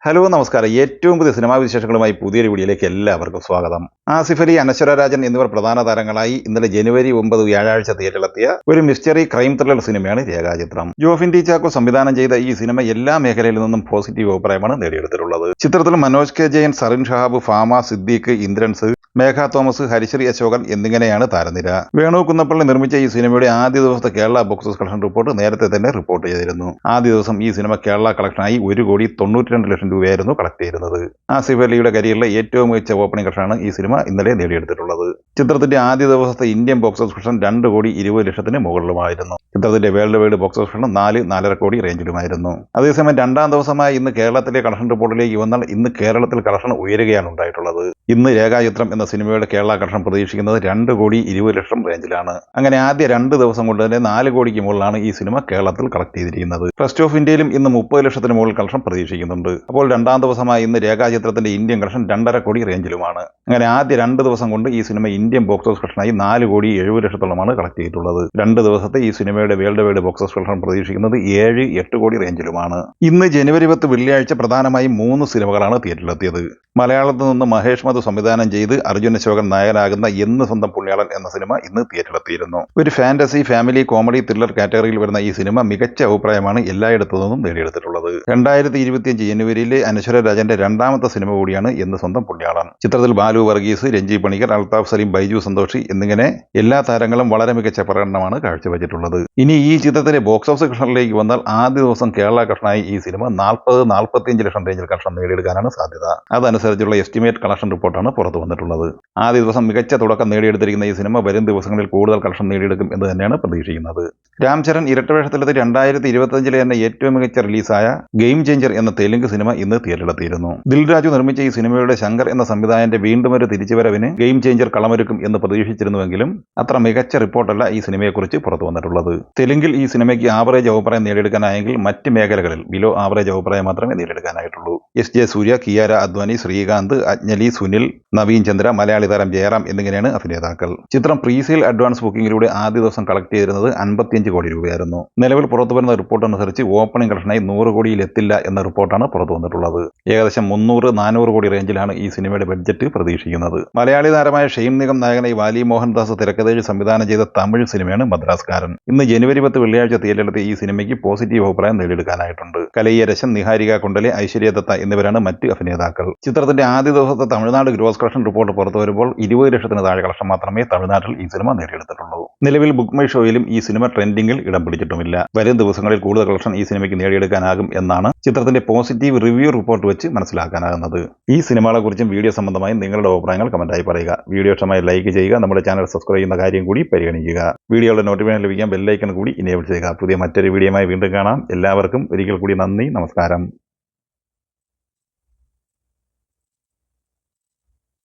Hello നമസ്കാരം. ഏറ്റവും പുതിയ സിനിമാ വിശേഷങ്ങളുമായി പുതിയൊരു വീഡിയോയിലേക്ക് എല്ലാവർക്കും സ്വാഗതം. ആസിഫ് അലി, അനശ്വര രാജൻ എന്നിവർ പ്രധാന താരങ്ങളായി ഇന്നലെ ജനുവരി 9 വ്യാഴാഴ്ച തിയേറ്ററിലെത്തിയ ഒരു മിസ്റ്ററി ക്രൈം ത്രില്ലർ സിനിമയാണ് രേഖാചിത്രം. ജോഫിൻ ടി ചാക്കോ സംവിധാനം ചെയ്ത ഈ സിനിമ എല്ലാ മേഖലയിൽ നിന്നും പോസിറ്റീവ് അഭിപ്രായമാണ് നേടിയെടുത്തിട്ടുള്ളത്. ചിത്രത്തിൽ മനോജ് കെ ജയൻ, സറിൻ ഷഹാബ്, ഫാമ സിദ്ദീഖ്, ഇന്ദ്രൻസ്, മേഘ തോമസ്, ഹരിശ്രീ അശോകൻ എന്നിങ്ങനെയാണ് താരനിര. വേണു കുന്നപ്പള്ളി നിർമ്മിച്ച ഈ സിനിമയുടെ ആദ്യ ദിവസത്തെ Kerala box office collection report നേരത്തെ തന്നെ റിപ്പോർട്ട് ചെയ്തിരുന്നു. ആദ്യ ദിവസം ഈ സിനിമ കേരള കളക്ഷനായി 1,92,00,000 രൂപയായിരുന്നു കളക്ട് ചെയ്തിരുന്നത്. ആസിഫ് അലിയുടെ കരിയറിലെ ഏറ്റവും മികച്ച ഓപ്പണിംഗ് കളക്ഷനാണ് ഈ സിനിമ ഇന്നലെ നേടിയെടുത്തിട്ടുള്ളത്. ചിത്രത്തിന്റെ ആദ്യ ദിവസത്തെ ഇന്ത്യൻ ബോക്സ് ഓഫീസ് കളക്ഷൻ 2,20,00,000 മുകളിലുമായിരുന്നു. ചിത്രത്തിന്റെ world wide box office collection 4-4.5 കോടി റേഞ്ചിലുമായിരുന്നു. അതേസമയം രണ്ടാം ദിവസമായ ഇന്ന് കേരളത്തിലെ കളക്ഷൻ റിപ്പോർട്ടിലേക്ക് വന്നാൽ ഇന്ന് കേരളത്തിൽ കളക്ഷൻ ഉയരുകയാണ് ഉണ്ടായിട്ടുള്ളത്. ഇന്ന് രേഖാചിത്രം എന്ന സിനിമയുടെ കേരള കളക്ഷൻ പ്രതീക്ഷിക്കുന്നത് 2,20,00,000 റേഞ്ചിലാണ്. അങ്ങനെ ആദ്യ 2 ദിവസം കൊണ്ട് തന്നെ 4 കോടിക്ക് മുകളിലാണ് ഈ സിനിമ കേരളത്തിൽ കളക്ട് ചെയ്തിരിക്കുന്നത്. ഫസ്റ്റ് ഓഫ് ഇന്ത്യയിലും ഇന്ന് 30 ലക്ഷത്തിന് മുകളിൽ കളക്ഷൻ പ്രതീക്ഷിക്കുന്നുണ്ട്. അപ്പോൾ രണ്ടാം ദിവസമായ ഇന്ന് രേഖാചിത്രത്തിന്റെ ഇന്ത്യൻ കളക്ഷൻ 2.5 കോടി റേഞ്ചിലുമാണ്. അങ്ങനെ ആദ്യ 2 ദിവസം കൊണ്ട് ഈ സിനിമ ഇന്ത്യൻ ബോക്സ് ഓഫീസ് കളക്ഷനായി 4,70,00,000 കളക്ട് ചെയ്തിട്ടുള്ളത്. 2 ദിവസത്തെ ഈ സിനിമയുടെ world wide box office collection പ്രതീക്ഷിക്കുന്നത് 7-8 കോടി റേഞ്ചിലുമാണ്. ഇന്ന് ജനുവരി 10 വെള്ളിയാഴ്ച പ്രധാനമായും 3 സിനിമകളാണ് തിയേറ്ററിലെത്തിയത്. മലയാളത്തിൽ നിന്ന് മഹേഷ് മധു സംവിധാനം ചെയ്ത് അർജുൻ അശോകൻ നായകനാകുന്ന എന്ന് സ്വന്തം പുണ്യാളൻ എന്ന സിനിമ ഇന്ന് തിയേറ്ററിലെത്തിയിരുന്നു. ഒരു ഫാന്റസി, ഫാമിലി, കോമഡി, ത്രില്ലർ കാറ്റഗറിയിൽ വരുന്ന ഈ സിനിമ മികച്ച അഭിപ്രായമാണ് എല്ലായിടത്തു നിന്നും നേടിയെടുത്തിട്ടുള്ളത്. 2025 ജനുവരിയിലെ അനശ്വര രാജന്റെ രണ്ടാമത്തെ സിനിമ കൂടിയാണ് എന്ന് സ്വന്തം പുണ്യാളൻ. ചിത്രത്തിൽ ബാലു വർഗീസ്, രഞ്ജി പണിക്കർ, അൽതാഫ് സലീം, ബൈജു സന്തോഷി എന്നിങ്ങനെ എല്ലാ താരങ്ങളും വളരെ മികച്ച പ്രകടനമാണ് കാഴ്ചവെച്ചിട്ടുള്ളത്. ഇനി ഈ ചിത്രത്തിന്റെ ബോക്സ് ഓഫീസ് കളക്ഷനിലേക്ക് വന്നാൽ ആദ്യ ദിവസം കേരള കളക്ഷനായി ഈ സിനിമ 40-45 ലക്ഷം റേഞ്ചിൽ കളക്ഷൻ നേടിയെടുക്കാനാണ് സാധ്യത. അതനുസരിച്ചുള്ള എസ്റ്റിമേറ്റ് കളക്ഷൻ റിപ്പോർട്ടാണ് പുറത്തു വന്നിട്ടുള്ളത്. ആദ്യ ദിവസം മികച്ച തുടക്കം നേടിയെടുത്തിരിക്കുന്ന ഈ സിനിമ വരും ദിവസങ്ങളിൽ കൂടുതൽ കളക്ഷൻ നേടിയെടുക്കും എന്ന് തന്നെയാണ് പ്രതീക്ഷിക്കുന്നത്. രാം ചരൺ ഇരട്ടവേഷത്തിലെത്തി 2025 തന്നെ ഏറ്റവും മികച്ച റിലീസായ ഗെയിം ചേഞ്ചർ എന്ന തെലുങ്ക് സിനിമ ഇന്ന് തിയേറ്ററിലെത്തിയിരുന്നു. ദിൽരാജു നിർമ്മിച്ച ഈ സിനിമയുടെ ശങ്കർ എന്ന സംവിധായകന്റെ വീണ്ടും ഒരു തിരിച്ചുവരവിന് ഗെയിം ചേഞ്ചർ കളമൊരുക്കും എന്ന് പ്രതീക്ഷിച്ചിരുന്നുവെങ്കിലും അത്ര മികച്ച റിപ്പോർട്ടല്ല ഈ സിനിമയെക്കുറിച്ച് പുറത്തു വന്നിട്ടുള്ളത്. തെലുങ്കിൽ ഈ സിനിമയ്ക്ക് ആവറേജ് അഭിപ്രായം നേടിയെടുക്കാനായെങ്കിൽ മറ്റ് മേഖലകളിൽ ബിലോ ആവറേജ് അഭിപ്രായം മാത്രമേ നേടിയെടുക്കാനായിട്ടുള്ളൂ. എസ് ജെ സൂര്യ, കിയാര അദ്വാനി, ശ്രീകാന്ത്, അജ്ഞലി, സുനിൽ, നവീൻ ചന്ദ്ര, മലയാളി താരം ജയറാം എന്നിങ്ങനെയാണ് അഭിനേതാക്കൾ. ചിത്രം പ്രീസെയിൽ അഡ്വാൻസ് ബുക്കിംഗിലൂടെ ആദ്യ ദിവസം കളക്ട് ചെയ്തിരുന്നത് 55 കോടി രൂപയായിരുന്നു. നിലവിൽ പുറത്തുവരുന്ന റിപ്പോർട്ട് അനുസരിച്ച് ഓപ്പണിംഗ് കളക്ഷനായി 100 കോടിയിൽ എത്തില്ല എന്ന റിപ്പോർട്ടാണ് പുറത്തു വന്നിട്ടുള്ളത്. ഏകദേശം 300-400 കോടി റേഞ്ചിലാണ് ഈ സിനിമയുടെ ബഡ്ജറ്റ് പ്രതീക്ഷിക്കുന്നത്. മലയാളി താരമായ ഷെയ്ൻ നിഗം നായകനായി വാലി മോഹൻദാസ് തിരക്കഥയിൽ സംവിധാനം ചെയ്ത തമിഴ് സിനിമയാണ് മദ്രാസ്കാരൻ. ഇന്ന് ജനുവരി 10 വെള്ളിയാഴ്ച തിയേറ്ററിലെത്തിയ ഈ സിനിമയ്ക്ക് പോസിറ്റീവ് അഭിപ്രായം നേടിയെടുക്കാനായിട്ടുണ്ട്. കലയ്യരശൻ, നിഹാരിക കുണ്ടലെ, ഐശ്വര്യ ദത്ത എന്നിവരാണ് മറ്റ് അഭിനേതാക്കൾ. ചിത്രത്തിന്റെ ആദ്യ ദിവസത്തെ തമിഴ്നാട് ഗ്രോസ് കളക്ഷൻ റിപ്പോർട്ട് പുറത്തു വരുമ്പോൾ 20 ലക്ഷത്തിന് താഴെ കളക്ഷൻ മാത്രമേ തമിഴ്നാട്ടിൽ ഈ സിനിമ നേടിയെടുത്തിട്ടുള്ളൂ. നിലവിൽ ബുക്ക് മൈ ഷോയിലും ഈ സിനിമ ട്രെൻഡിംഗിൽ ഇടം പിടിച്ചിട്ടുമില്ല. വരും ദിവസങ്ങളിൽ കൂടുതൽ കളക്ഷൻ ഈ സിനിമയ്ക്ക് നേടിയെടുക്കാനാകും എന്നാണ് ചിത്രത്തിന്റെ പോസിറ്റീവ് റിവ്യൂ റിപ്പോർട്ട് വെച്ച് മനസ്സിലാക്കാനാകുന്നത്. ഈ സിനിമകളെക്കുറിച്ചും വീഡിയോ സംബന്ധമായി നിങ്ങളുടെ അഭിപ്രായങ്ങൾ കമന്റായി പറയുക. വീഡിയോ ഇഷ്ടമായി ലൈക്ക് ചെയ്യുക. നമ്മുടെ ചാനൽ സബ്സ്ക്രൈബ് ചെയ്യുന്ന കാര്യം കൂടി പരിഗണിക്കുക. വീഡിയോയുടെ നോട്ടിഫിക്കേഷൻ ലഭിക്കാൻ ബെല്ലൈക്കൺ കൂടി എനേബിൾ ചെയ്യുക. പുതിയ മറ്റൊരു വീഡിയോയുമായി വീണ്ടും കാണാം. എല്ലാവർക്കും ഒരിക്കൽ കൂടി നന്ദി, നമസ്കാരം.